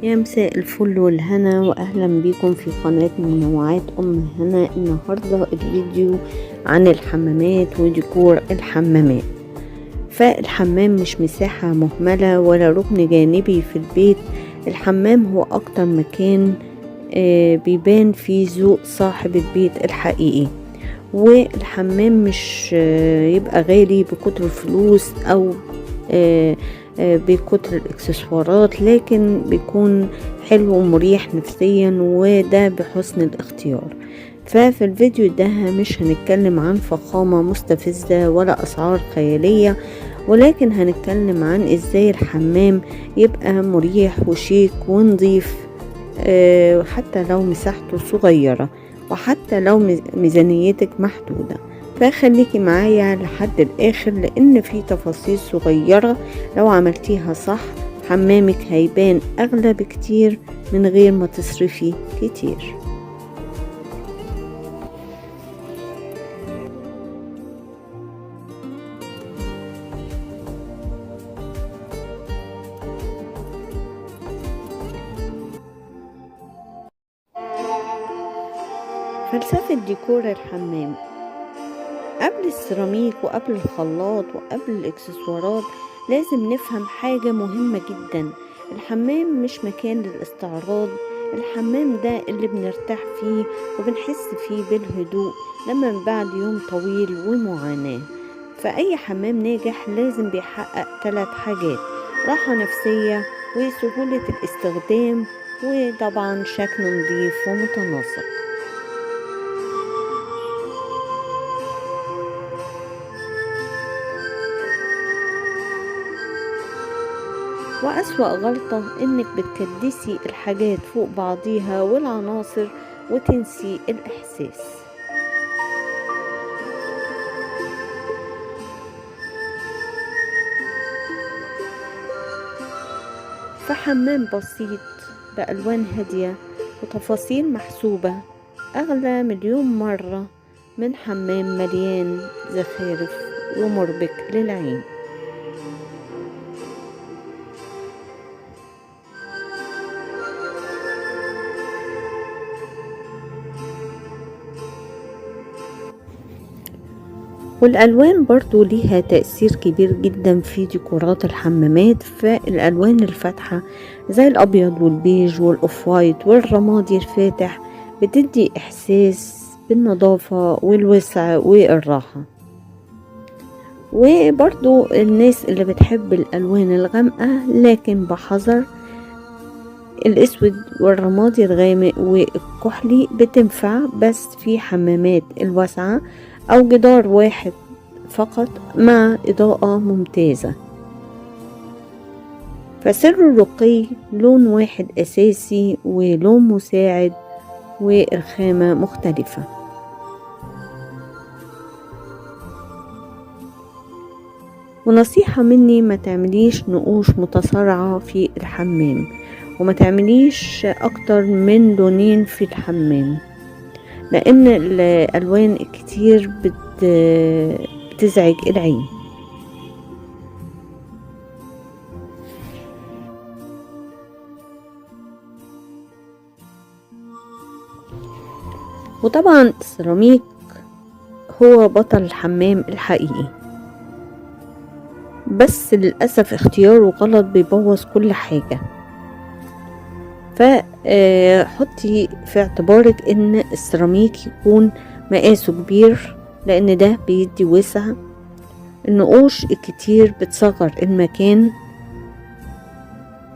يا مساء الفل والهنا، واهلا بيكم في قناة منوعات ام هنا. النهاردة الفيديو عن الحمامات وديكور الحمامات. فالحمام مش مساحة مهملة ولا ركن جانبي في البيت. الحمام هو اكتر مكان بيبان فيه ذوق صاحب البيت الحقيقي. والحمام مش يبقى غالي بكتر الفلوس او بكتر الاكسسوارات، لكن بيكون حلو ومريح نفسيا، وده بحسن الاختيار. ففي الفيديو ده مش هنتكلم عن فخامة مستفزة ولا اسعار خيالية، ولكن هنتكلم عن ازاي الحمام يبقى مريح وشيك ونظيف، حتى لو مساحته صغيرة وحتى لو ميزانيتك محدودة. فخليكي معايا لحد الاخر، لان في تفاصيل صغيرة لو عملتيها صح حمامك هيبان اغلى بكتير من غير ما تصرفي كتير. فلسفة ديكور الحمام قبل السيراميك وقبل الخلاط وقبل الاكسسوارات لازم نفهم حاجة مهمة جدا. الحمام مش مكان للاستعراض، الحمام ده اللي بنرتاح فيه وبنحس فيه بالهدوء لما من بعد يوم طويل ومعاناة. فأي حمام ناجح لازم بيحقق 3 حاجات: راحة نفسية وسهولة الاستخدام وطبعا شكل نظيف ومتناسق. وأسوأ غلطة إنك بتكدسي الحاجات فوق بعضيها والعناصر وتنسي الإحساس. فحمام بسيط بألوان هادية وتفاصيل محسوبة أغلى مليون مرة من حمام مليان زخارف ومربك للعين. والألوان برضو ليها تأثير كبير جدا في ديكورات الحمامات. فالألوان الفاتحة زي الأبيض والبيج والأوف وايت والرمادي الفاتح بتدي إحساس بالنظافة والوسع والراحة. وبرضو الناس اللي بتحب الألوان الغامقة لكن بحذر، الأسود والرمادي الغامق والكحلي بتنفع بس في حمامات الواسعة أو جدار واحد فقط مع إضاءة ممتازة. فسر الرقي لون واحد أساسي ولون مساعد والخامة مختلفة. ونصيحة مني: ما تعمليش نقوش متسارعة في الحمام، وما تعمليش أكتر من لونين في الحمام، لأن الألوان الكتير بتزعج العين. وطبعا السيراميك هو بطل الحمام الحقيقي، بس للأسف اختياره غلط بيبوظ كل حاجة. فحطي في اعتبارك ان السيراميك يكون مقاسه كبير، لان ده بيدي وسع. النقوش الكتير بتصغر المكان.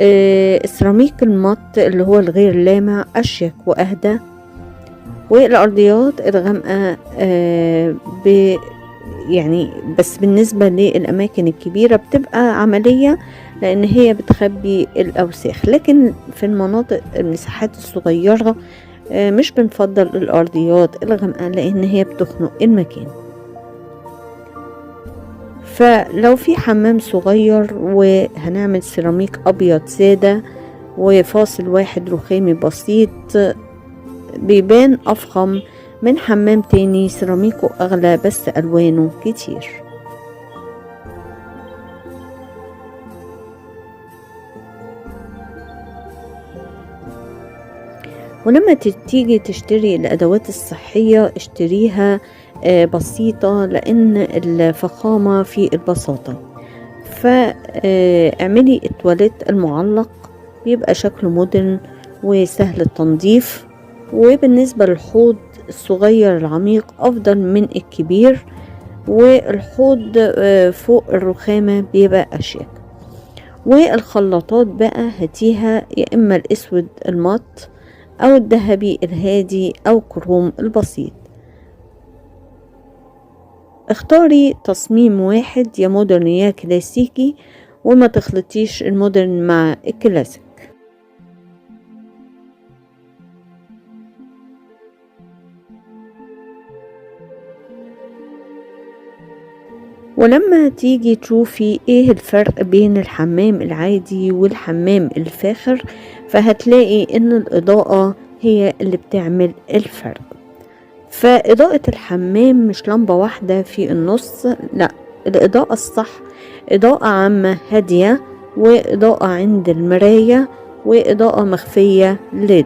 السيراميك المط اللي هو الغير لامع اشيك واهدى. والارضيات الغامقة يعني بس بالنسبة للأماكن الكبيرة بتبقى عملية، لأن هي بتخبي الأوساخ. لكن في المناطق المساحات الصغيرة مش بنفضل الأرضيات الغامقة، لأن هي بتخنق المكان. فلو في حمام صغير وهنعمل سيراميك أبيض سادة وفاصل واحد رخامي بسيط، بيبان أفخم من حمام تاني سيراميكه أغلى بس ألوانه كتير. ولما تيجي تشتري الأدوات الصحية اشتريها بسيطة، لأن الفخامة في البساطة. فاعملي التواليت المعلق، بيبقى شكله مودرن وسهل التنظيف. وبالنسبة للحوض الصغير العميق أفضل من الكبير، والحوض فوق الرخامة بيبقى أشيك. والخلاطات بقى هاتيها يا إما الأسود المط أو الذهبي الهادي أو كروم البسيط. اختاري تصميم واحد، يا مودرن يا كلاسيكي، وما تخلطيش المودرن مع الكلاسيك. ولما تيجي تشوفي ايه الفرق بين الحمام العادي والحمام الفاخر، فهتلاقي ان الإضاءة هي اللي بتعمل الفرق. فإضاءة الحمام مش لمبة واحدة في النص، لا، الإضاءة الصح إضاءة عامة هادية، وإضاءة عند المراية، وإضاءة مخفية ليد.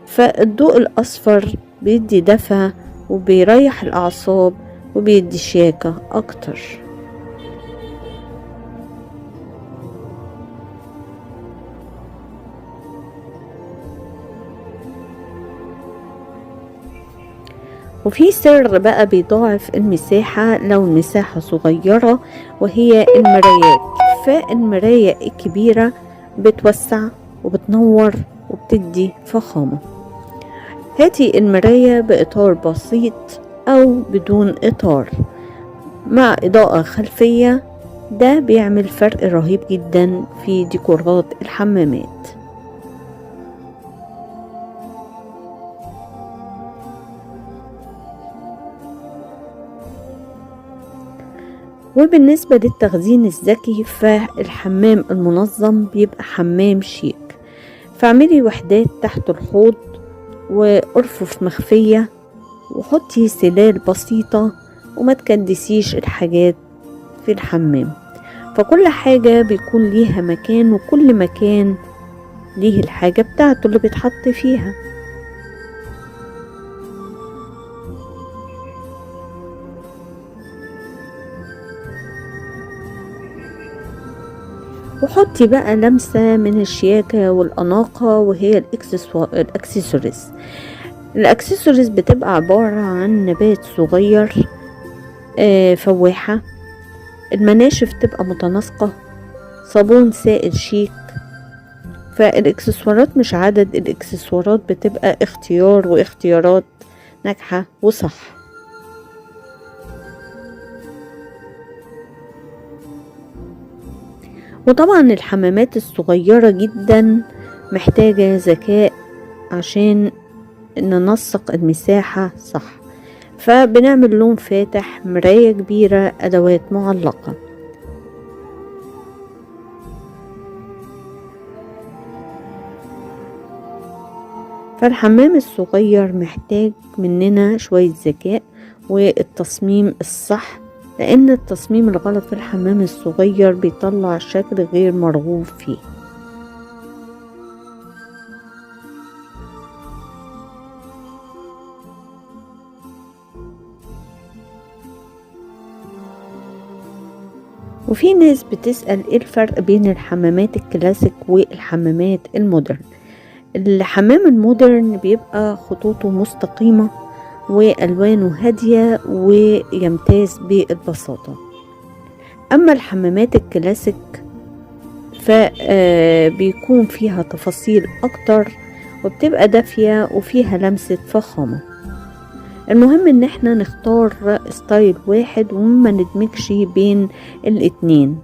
فالضوء الأصفر بيدي دفى وبيريح الأعصاب وبيدي شياكة أكتر. وفي سر بقى بيضاعف المساحة لو المساحة صغيرة، وهي المرايات. فالمراية الكبيرة بتوسع وبتنور وبتدي فخامة. هاتي المراية بإطار بسيط أو بدون إطار مع إضاءة خلفية، ده بيعمل فرق رهيب جدا في ديكورات الحمامات. وبالنسبة للتخزين الذكي، فالحمام المنظم بيبقى حمام شيك. فاعملي وحدات تحت الحوض وأرفف مخفية، وحطي سلال بسيطة، وما تكدسيش الحاجات في الحمام. فكل حاجة بيكون ليها مكان، وكل مكان ليه الحاجة بتاعته اللي بيتحط فيها. وحطي بقى لمسة من الشياكة والأناقة، وهي الأكسسوارز. الأكسسوارز بتبقى عبارة عن نبات صغير، فواحة، المناشف تبقى متناسقة، صابون سائل شيك. فالإكسسوارات مش عدد، الإكسسوارات بتبقى اختيار، واختيارات ناجحة وصح. وطبعا الحمامات الصغيرة جدا محتاجة ذكاء عشان ننسق المساحة صح. فبنعمل لون فاتح، مراية كبيرة، أدوات معلقة. فالحمام الصغير محتاج مننا شوية ذكاء والتصميم الصح، لأن التصميم الغلط في الحمام الصغير بيطلع شكل غير مرغوب فيه. وفي ناس بتسأل ايه الفرق بين الحمامات الكلاسيك والحمامات المودرن. الحمام المودرن بيبقى خطوطه مستقيمة وألوانه هادية ويمتاز بالبساطة. أما الحمامات الكلاسيك فبيكون فيها تفاصيل أكتر، وبتبقى دافية وفيها لمسة فخامة. المهم ان احنا نختار ستايل واحد وما ندمجش بين الاتنين،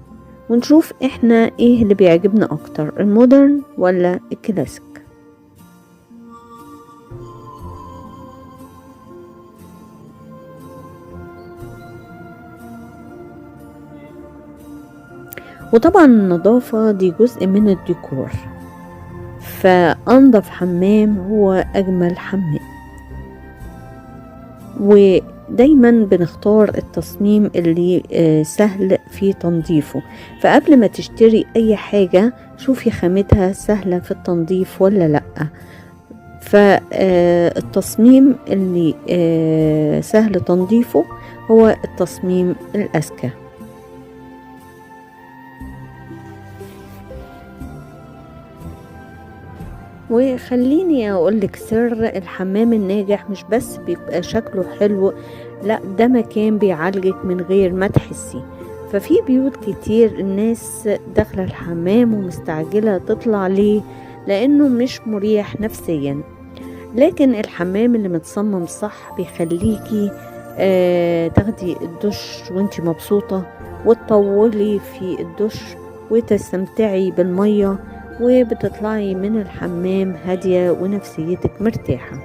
ونشوف احنا ايه اللي بيعجبنا اكتر، المودرن ولا الكلاسيك. وطبعا النظافة دي جزء من الديكور، فأنظف حمام هو أجمل حمام. ودايما بنختار التصميم اللي سهل في تنظيفه. فقبل ما تشتري أي حاجة شوفي خامتها سهلة في التنظيف ولا لأ. فالتصميم اللي سهل تنظيفه هو التصميم الأذكى. وخليني اقولك سر الحمام الناجح مش بس بيبقى شكله حلو، لا ده مكان بيعالجك من غير ما تحسي. ففي بيوت كتير الناس داخلة الحمام ومستعجلة تطلع ليه، لانه مش مريح نفسيا. لكن الحمام اللي متصمم صح بيخليكي تاخدي الدش وانتي مبسوطة، وتطولي في الدش وتستمتعي بالمية، وبتطلعي من الحمام هادية ونفسيتك مرتاحة.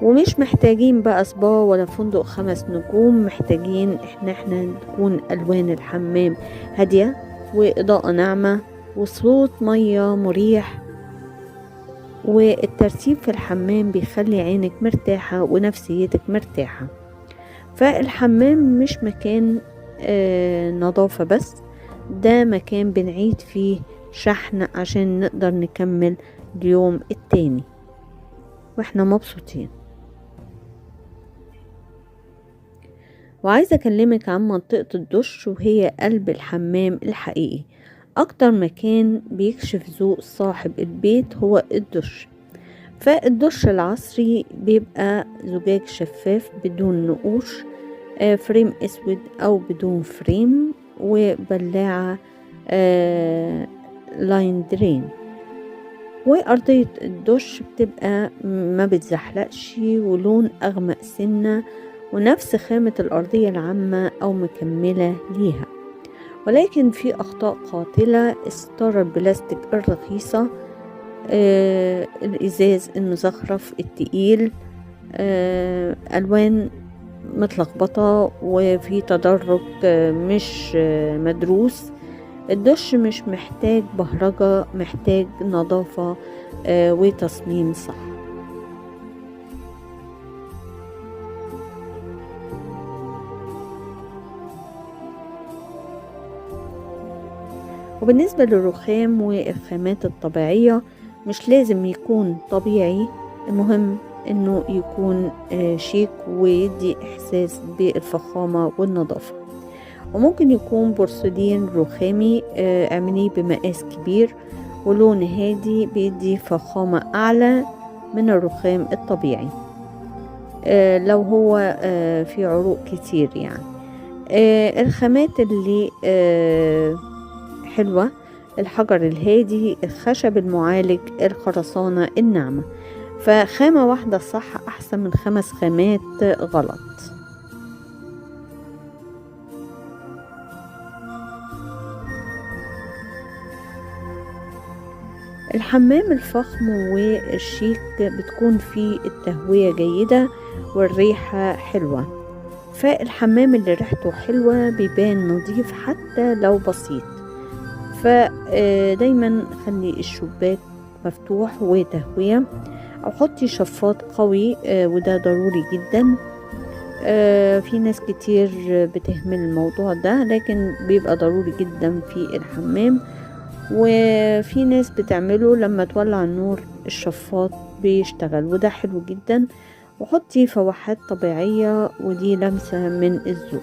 ومش محتاجين بقى سبا ولا فندق 5 نجوم، محتاجين احنا نكون الوان الحمام هادية واضاءة ناعمة وصوت مية مريح. والترتيب في الحمام بيخلي عينك مرتاحة ونفسيتك مرتاحة. فالحمام مش مكان نظافة بس، ده مكان بنعيد فيه شحن عشان نقدر نكمل اليوم التاني واحنا مبسوطين. وعايزة اكلمك عن منطقة الدش، وهي قلب الحمام الحقيقي. اكتر مكان بيكشف ذوق صاحب البيت هو الدش. فالدش العصري بيبقى زجاج شفاف بدون نقوش، فريم اسود او بدون فريم، وبلاعة لاين درين. وأرضية الدش بتبقى ما بتزحلقش ولون أغمق سنة، ونفس خامة الأرضية العامة أو مكملة ليها. ولكن في أخطاء قاتلة: الستارة البلاستيك الرخيصة، الإزاز المزخرف التقيل، ألوان متلخبطة، وفي تدرج مش مدروس. الدش مش محتاج بهرجة، محتاج نظافة وتصميم صح. وبالنسبة للرخام والخامات الطبيعية، مش لازم يكون طبيعي، المهم انه يكون شيك ويدي احساس بالفخامة والنظافة. وممكن يكون بورسلين رخامي، اعمليه بمقاس كبير ولون هادي بيدي فخامة اعلى من الرخام الطبيعي لو هو في عروق كتير يعني. الخامات اللي حلوة: الحجر الهادي، الخشب المعالج، الخرسانة الناعمة. فخامة واحدة صح أحسن من 5 خامات غلط. الحمام الفخم والشيك بتكون فيه التهوية جيدة والريحة حلوة. فالحمام اللي ريحته حلوة بيبان نظيف حتى لو بسيط. فدايما خلي الشباك مفتوح وتهوية، او حطي شفاط قوي وده ضروري جدا. في ناس كتير بتهمل الموضوع ده، لكن بيبقى ضروري جدا في الحمام. وفي ناس بتعمله لما تولع النور الشفاط بيشتغل، وده حلو جدا. وحطي فواحات طبيعية ودي لمسة من الذوق.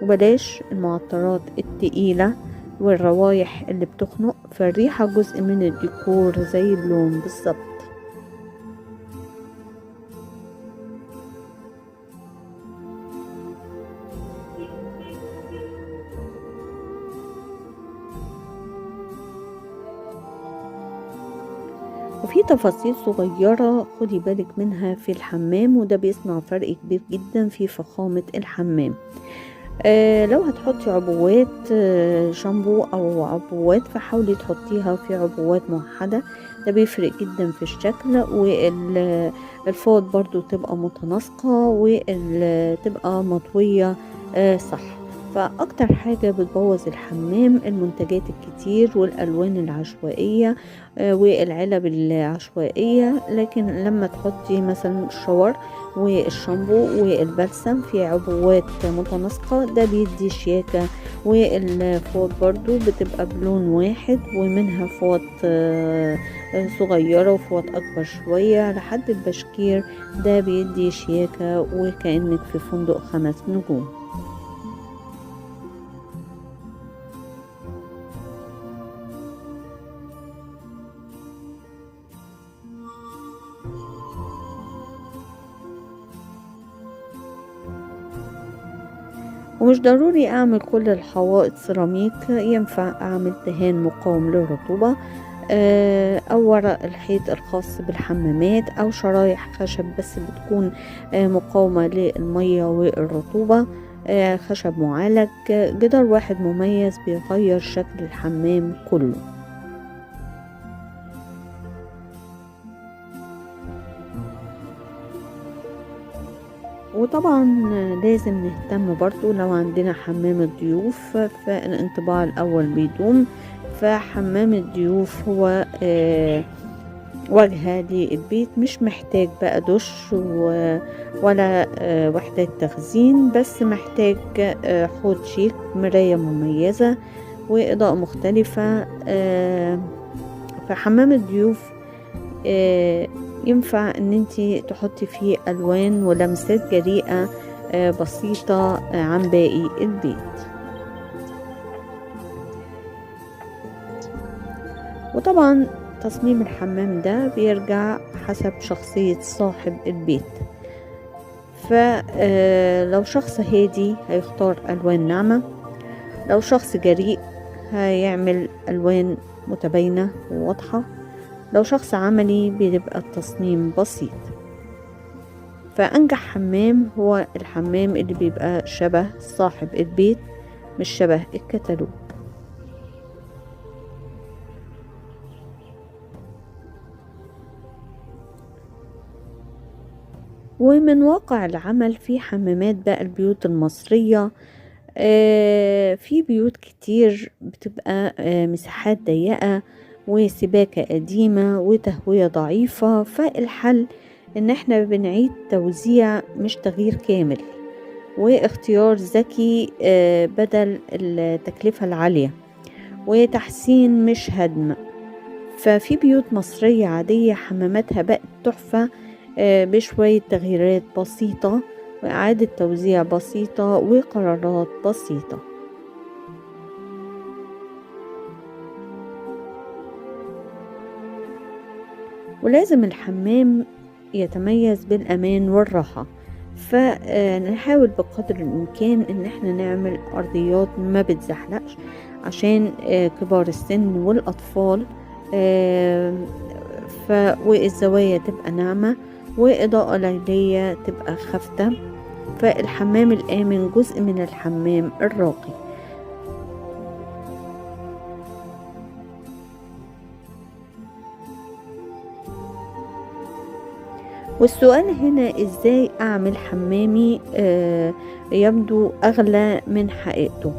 وبلاش المعطرات التقيلة والروايح اللي بتخنق، فالريحة جزء من الديكور زي اللون بالظبط. وفي تفاصيل صغيرة خدي بالك منها في الحمام، وده بيصنع فرق كبير جدا في فخامة الحمام. لو هتحطي عبوات شامبو او عبوات، فحاولي تحطيها في عبوات موحدة، ده بيفرق جدا في الشكل. والفوط برضو تبقى متناسقة وتبقى مطوية صح. فأكتر حاجة بتبوظ الحمام المنتجات الكتير والألوان العشوائية والعلب العشوائية. لكن لما تحطي مثلا الشاور والشامبو والبلسم في عبوات متناسقة ده بيدي شياكة. والفوط برضو بتبقى بلون واحد، ومنها فوط صغيرة وفوط أكبر شوية لحد البشكير، ده بيدي شياكة وكأنك في فندق 5 نجوم. ومش ضروري اعمل كل الحوائط سيراميك، ينفع اعمل دهان مقاوم للرطوبة او ورق الحيط الخاص بالحمامات، او شرايح خشب بس بتكون مقاومة للمية والرطوبة، خشب معالج. جدار واحد مميز بيغير شكل الحمام كله. وطبعا لازم نهتم برضو لو عندنا حمام الضيوف، فالانطباع الأول بيدوم. فحمام الضيوف هو واجهة للبيت، مش محتاج بقى دش ولا وحدة تخزين، بس محتاج حوض شيك، مراية مميزة، وإضاءة مختلفة. فحمام الضيوف ينفع ان انتي تحطي فيه الوان ولمسات جريئة بسيطة عن باقي البيت. وطبعا تصميم الحمام ده بيرجع حسب شخصية صاحب البيت. فلو شخص هادي هيختار الوان ناعمة، لو شخص جريء هيعمل الوان متباينة وواضحة، لو شخص عملي بيبقى التصميم بسيط. فأنجح حمام هو الحمام اللي بيبقى شبه صاحب البيت، مش شبه الكتالوج. ومن واقع العمل في حمامات بقى البيوت المصرية، في بيوت كتير بتبقى مساحات ضيقة وسباكة قديمة وتهوية ضعيفة. فالحل ان احنا بنعيد توزيع مش تغيير كامل، واختيار ذكي بدل التكلفة العالية، وتحسين مش هدم. ففي بيوت مصرية عادية حماماتها بقت تحفة بشوية تغييرات بسيطة وإعادة توزيع بسيطة وقرارات بسيطة. ولازم الحمام يتميز بالأمان والراحة، فنحاول بقدر الإمكان إن احنا نعمل أرضيات ما بتزحلقش عشان كبار السن والأطفال، والزوايا تبقى ناعمة، وإضاءة ليلية تبقى خافتة. فالحمام الآمن جزء من الحمام الراقي. والسؤال هنا ازاي اعمل حمامي يبدو اغلى من حقيقته.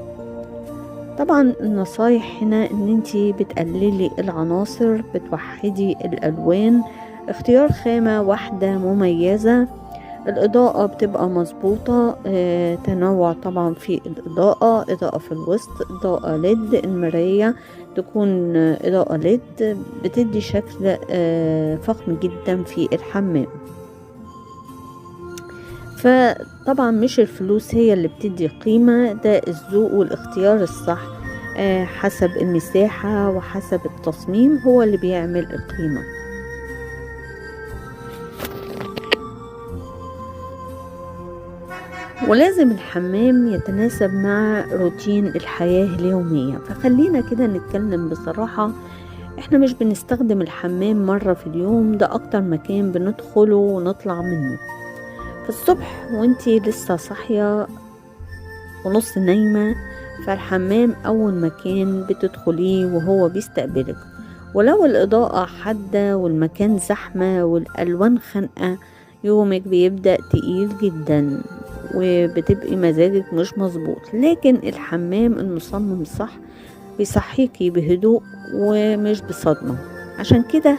طبعا النصايح هنا ان انتي بتقللي العناصر، بتوحدي الالوان، اختيار خامة واحدة مميزة، الإضاءة بتبقى مظبوطة، تنوع طبعا في الإضاءة، إضاءة في الوسط، إضاءة ليد، المراية تكون إضاءة ليد، بتدي شكل فخم جدا في الحمام. فطبعا مش الفلوس هي اللي بتدي قيمة، ده الذوق والاختيار الصح حسب المساحة وحسب التصميم هو اللي بيعمل القيمة. ولازم الحمام يتناسب مع روتين الحياة اليومية. فخلينا كده نتكلم بصراحة، احنا مش بنستخدم الحمام مرة في اليوم، ده اكتر مكان بندخله ونطلع منه في الصبح وانتي لسه صاحية ونص نايمة. فالحمام اول مكان بتدخليه وهو بيستقبلك، ولو الإضاءة حادة والمكان زحمة والألوان خانقة يومك بيبدأ تقيل جدا. وبتبقي مزاجك مش مظبوط. لكن الحمام المصمم صح بيصحيكي بهدوء ومش بصدمة. عشان كده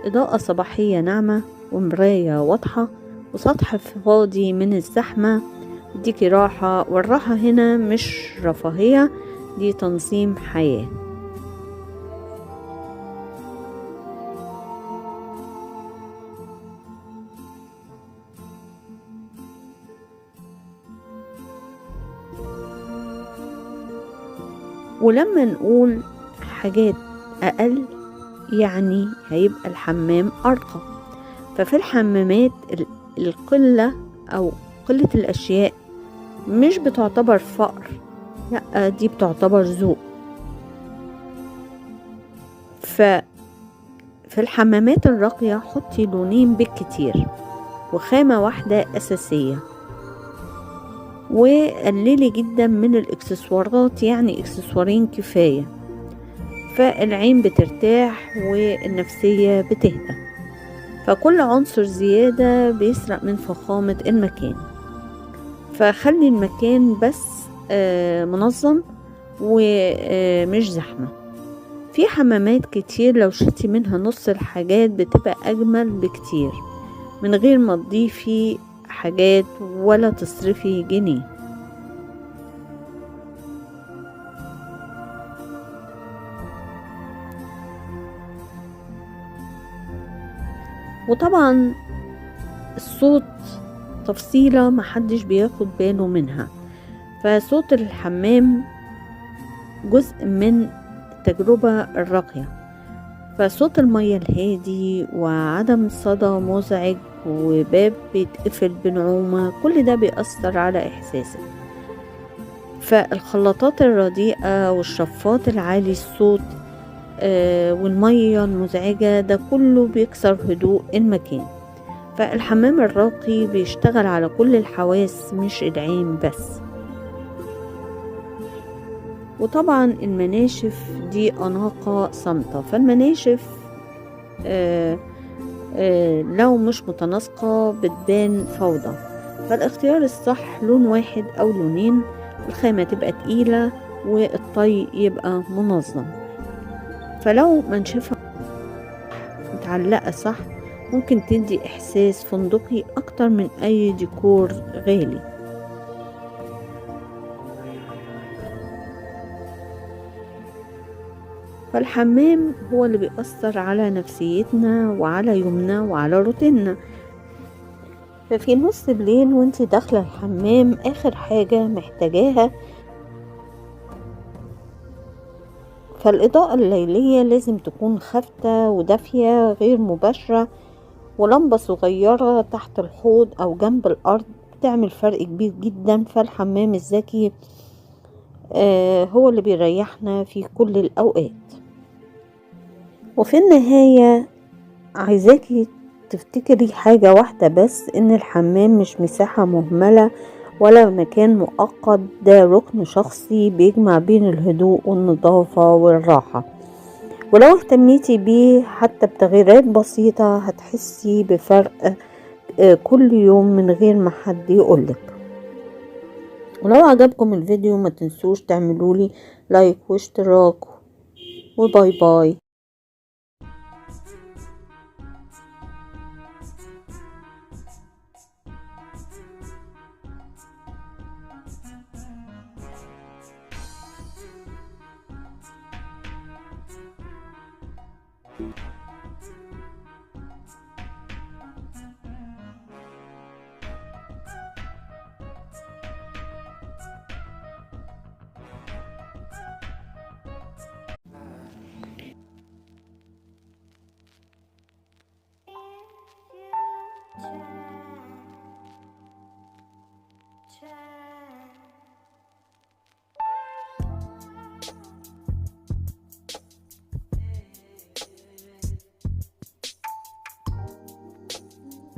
إضاءة صباحية ناعمة ومراية واضحة وسطح فاضي من الزحمة يديكي راحة، والراحة هنا مش رفاهية، دي تنظيم حياة. ولما نقول حاجات أقل يعني هيبقى الحمام أرقى. ففي الحمامات القلة أو قلة الأشياء مش بتعتبر فقر، لأ دي بتعتبر ذوق. ففي الحمامات الراقية حطي لونين بالكتير وخامة واحدة أساسية، وقللي جدا من الإكسسوارات، يعني إكسسوارين كفاية، فالعين بترتاح والنفسية بتهدى. فكل عنصر زيادة بيسرق من فخامة المكان. فخلي المكان بس منظم ومش زحمة. في حمامات كتير لو شلتي منها نص الحاجات بتبقى أجمل بكتير من غير ما تضيفي حاجات ولا تصرفي جنيه. وطبعا الصوت تفصيلة محدش بياخد باله منها. فصوت الحمام جزء من التجربة الراقية. فصوت المية الهادي وعدم صدى مزعج وباب بيتقفل بنعومة، كل ده بيأثر على إحساسك. فالخلاطات الرديئة والشفاط العالي الصوت والمية المزعجة ده كله بيكسر هدوء المكان. فالحمام الراقي بيشتغل على كل الحواس مش العين بس. وطبعا المناشف دي أناقة صامتة. فالمناشف لو مش متناسقة بتبان فوضى. فالاختيار الصح لون واحد أو لونين، الخامة تبقى تقيلة والطي يبقى منظم. فلو منشفة متعلقة صح ممكن تدي إحساس فندقي أكتر من أي ديكور غالي. فالحمام هو اللي بيأثر على نفسيتنا وعلى يومنا وعلى روتيننا. ففي نص الليل وانت داخلة الحمام آخر حاجة محتاجاها. فالإضاءة الليلية لازم تكون خافتة ودافية غير مباشرة، ولمبة صغيرة تحت الحوض أو جنب الأرض بتعمل فرق كبير جدا. فالحمام الذكي هو اللي بيريحنا في كل الأوقات. وفي النهاية عايزاكي تفتكري حاجة واحدة بس، إن الحمام مش مساحة مهملة ولا مكان مؤقت، ده ركن شخصي بيجمع بين الهدوء والنظافة والراحة. ولو اهتميتي بيه حتى بتغييرات بسيطة هتحسي بفرق كل يوم من غير ما حد يقولك. ولو عجبكم الفيديو ما تنسوش تعملولي لايك واشتراك، وباي باي.